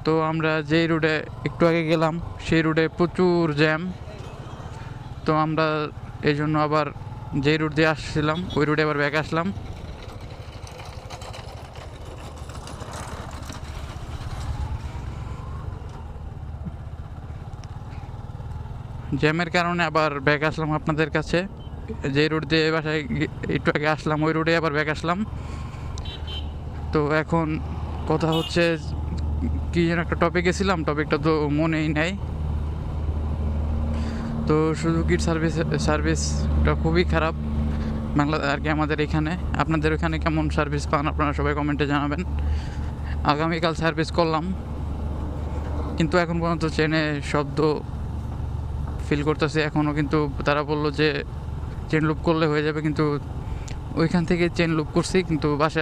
তো আমরা যেই রোডে একটু আগে গেলাম সেই রোডে প্রচুর জ্যাম। তো আমরা এই জন্য আবার যেই রুট দিয়ে আসছিলাম ওই রুটে আবার ব্যাক আসলাম। জ্যামের কারণে আবার ব্যাক আসলাম আপনাদের কাছে। যে রুট দিয়ে বাসায় একটু আগে আসলাম ওই রুটে আবার ব্যাক আসলাম। তো এখন কথা হচ্ছে কি যেন একটা টপিকে ছিলাম, টপিকটা তো মনেই নেই। তো সুজুকির সার্ভিসটা খুবই খারাপ বাংলা আর কি আমাদের এখানে। আপনাদের ওখানে কেমন সার্ভিস পান আপনারা সবাই কমেন্টে জানাবেন। আগামীকাল সার্ভিস করলাম কিন্তু এখন পর্যন্ত চেনে শব্দ ফিল করতেছে এখনও, কিন্তু তারা বললো যে চেন লুপ করলে হয়ে যাবে, কিন্তু ওইখান থেকে চেন লুপ করছি কিন্তু বাসায়